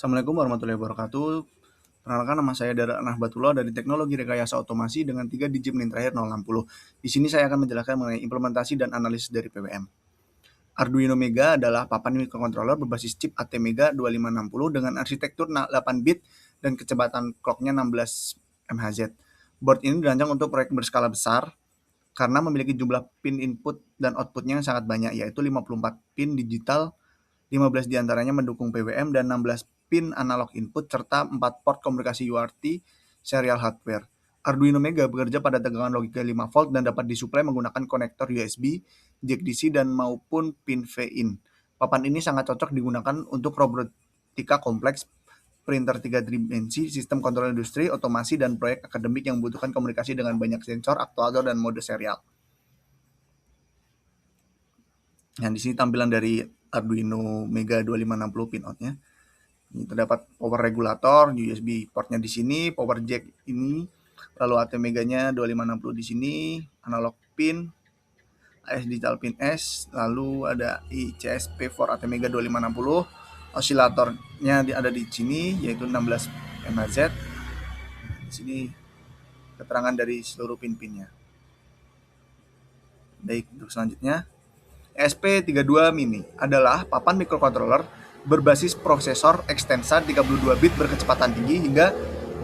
Assalamualaikum warahmatullahi wabarakatuh. Perkenalkan, nama saya Dara Nahbatullah dari Teknologi Rekayasa Otomasi dengan 3 digit NIN terakhir 060. Di sini saya akan menjelaskan mengenai implementasi dan analisis dari PWM. Arduino Mega adalah papan mikrokontroler berbasis chip ATmega 2560 dengan arsitektur 8 bit dan kecepatan clock-nya 16 MHz. Board ini dirancang untuk proyek berskala besar karena memiliki jumlah pin input dan outputnya yang sangat banyak, yaitu 54 pin digital, 15 diantaranya mendukung PWM dan 16 pin analog input serta 4 port komunikasi UART serial hardware. Arduino Mega bekerja pada tegangan logika 5 volt dan dapat disuplai menggunakan konektor USB, jack DC, dan maupun pin V-in. Papan ini sangat cocok digunakan untuk robotika kompleks, printer 3 dimensi, sistem kontrol industri, otomasi, dan proyek akademik yang membutuhkan komunikasi dengan banyak sensor, aktuator, dan mode serial. Nah, di sini tampilan dari Arduino Mega 2560 pinoutnya. Ini terdapat power regulator, USB portnya di sini, power jack ini, lalu ATmega-nya 2560 di sini, analog pin, AS digital pin S, lalu ada ICSP for ATmega 2560, osilatornya ada di sini yaitu 16 MHz. Di sini keterangan dari seluruh pin-pinnya. Baik, untuk selanjutnya, ESP32 Mini adalah papan mikrokontroler berbasis prosesor Extensa 32 bit berkecepatan tinggi hingga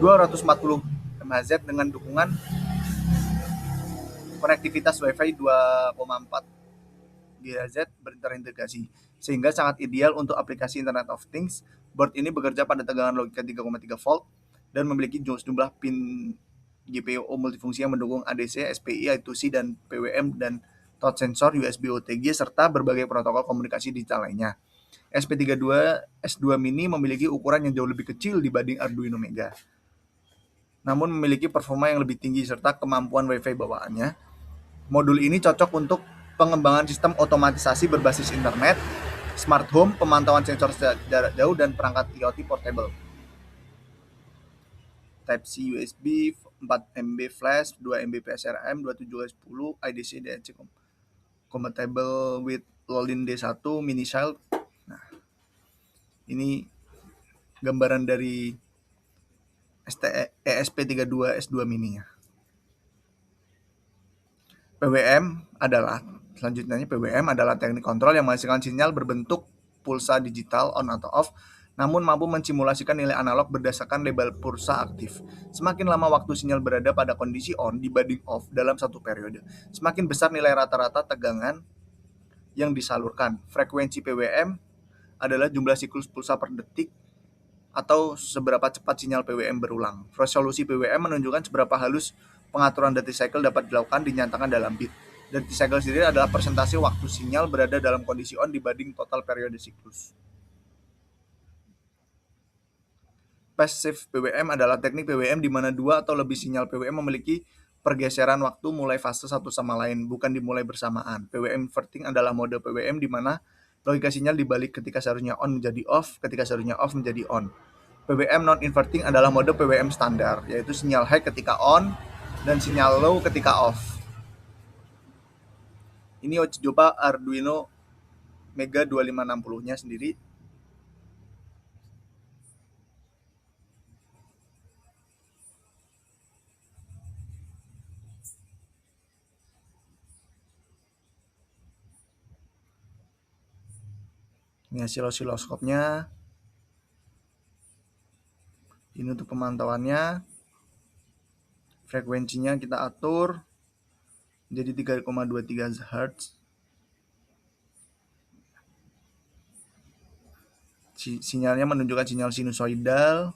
240 MHz dengan dukungan konektivitas Wi-Fi 2,4 GHz berintegrasi, sehingga sangat ideal untuk aplikasi Internet of Things. Board ini bekerja pada tegangan logika 3,3 volt dan memiliki jumlah pin GPIO multifungsi yang mendukung ADC, SPI, I2C, dan PWM, dan touch sensor, USB OTG, serta berbagai protokol komunikasi digital lainnya. SP32 S2 Mini memiliki ukuran yang jauh lebih kecil dibanding Arduino Mega, namun memiliki performa yang lebih tinggi serta kemampuan Wi-Fi bawaannya. Modul ini cocok untuk pengembangan sistem otomatisasi berbasis internet, smart home, pemantauan sensor jarak jauh, dan perangkat IoT portable. Type-C USB, 4 MB flash, 2 MB PSRM, 2710, IDC, DNC compatible with Lolin D1, mini child. Nah, ini gambaran dari ESP32 S2 Mini nya. PWM adalah teknik kontrol yang menghasilkan sinyal berbentuk pulsa digital on atau off, namun mampu mensimulasikan nilai analog berdasarkan label pulsa aktif. Semakin lama waktu sinyal berada pada kondisi on dibanding off dalam satu periode, semakin besar nilai rata-rata tegangan yang disalurkan. Frekuensi PWM adalah jumlah siklus pulsa per detik atau seberapa cepat sinyal PWM berulang. Resolusi PWM menunjukkan seberapa halus pengaturan detik cycle dapat dilakukan, dinyatakan dalam bit. Detik cycle sendiri adalah persentase waktu sinyal berada dalam kondisi on dibanding total periode siklus. Passive PWM adalah teknik PWM di mana 2 atau lebih sinyal PWM memiliki pergeseran waktu mulai fase satu sama lain, bukan dimulai bersamaan. PWM inverting adalah mode PWM di mana logika sinyal dibalik ketika seharusnya on menjadi off, ketika seharusnya off menjadi on. PWM non-inverting adalah mode PWM standar, yaitu sinyal high ketika on dan sinyal low ketika off. Ini uji coba Arduino Mega 2560-nya sendiri. Ini hasil osiloskopnya. Ini untuk pemantauannya. Frekuensinya kita atur jadi 3,23 Hz. Sinyalnya menunjukkan sinyal sinusoidal.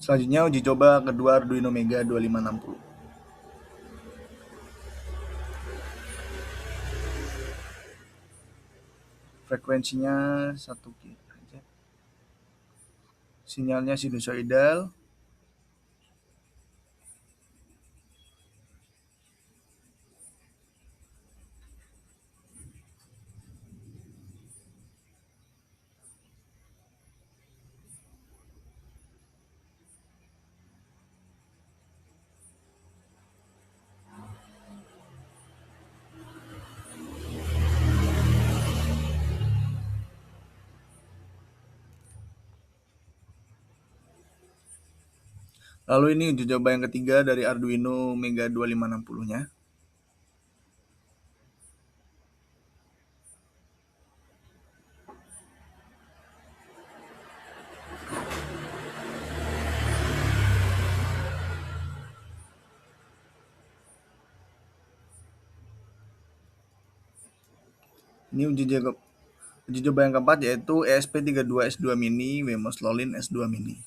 Selanjutnya uji coba kedua Arduino Mega 2560. Frekuensinya 1 GHz. Sinyalnya sinusoidal. Lalu ini uji coba yang ketiga dari Arduino Mega 2560-nya. Ini uji coba yang keempat yaitu ESP32S2 Mini Wemos Lolin S2 Mini.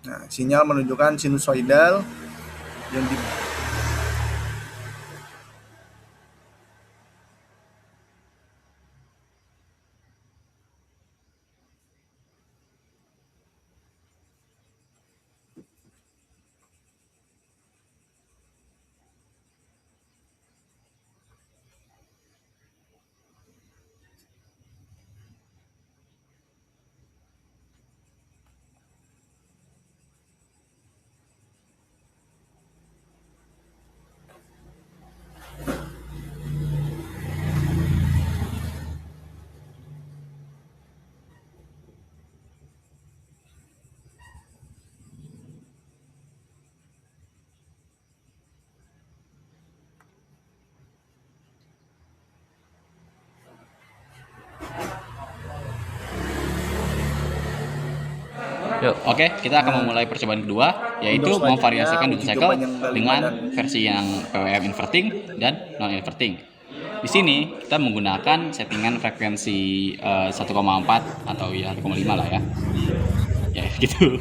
Nah, sinyal menunjukkan sinusoidal yang di Yuk, oke, kita akan memulai percobaan kedua, yaitu memvariasikan duty cycle dengan versi yang PWM inverting dan non inverting. Di sini kita menggunakan settingan frekuensi 1,4 atau ya 1,5 lah ya. Ya gitu.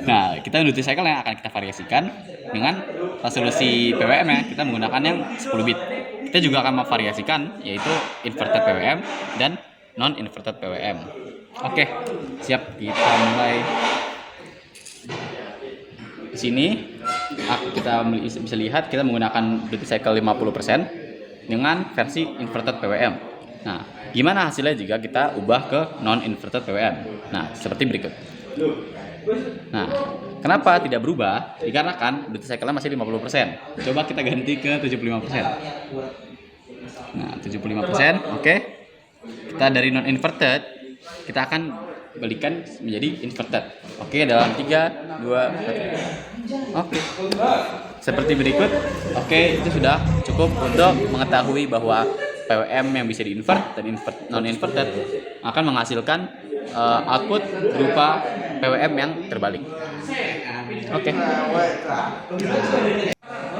Nah, kita duty cycle yang akan kita variasikan dengan resolusi PWM ya. Kita menggunakan yang 10 bit. Kita juga akan memvariasikan yaitu inverted PWM dan non inverted PWM. Oke, siap, kita mulai. Di sini kita bisa lihat kita menggunakan duty cycle 50% dengan versi inverted PWM. Nah, gimana hasilnya jika kita ubah ke non inverted PWM? Nah, seperti berikut. Nah, kenapa tidak berubah? Dikarenakan duty cycle-nya masih 50%. Coba kita ganti ke 75%. Nah, 75%, oke. Kita dari non inverted, kita akan balikan menjadi inverted. Oke, dalam 3, 2, 1. Oke. Seperti berikut. Oke, itu sudah cukup untuk mengetahui bahwa PWM yang bisa di-invert dan non inverted akan menghasilkan output berupa PWM yang terbalik. Oke.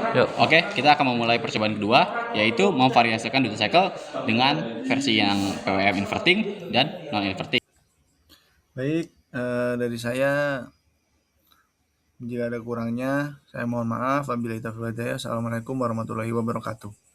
Yuk, oke, kita akan memulai percobaan kedua, yaitu memvariasikan duty cycle dengan versi yang PWM inverting dan non inverting. Baik, dari saya jika ada kurangnya saya mohon maaf. Wabillahi taufiq wal hidayah. Assalamualaikum warahmatullahi wabarakatuh.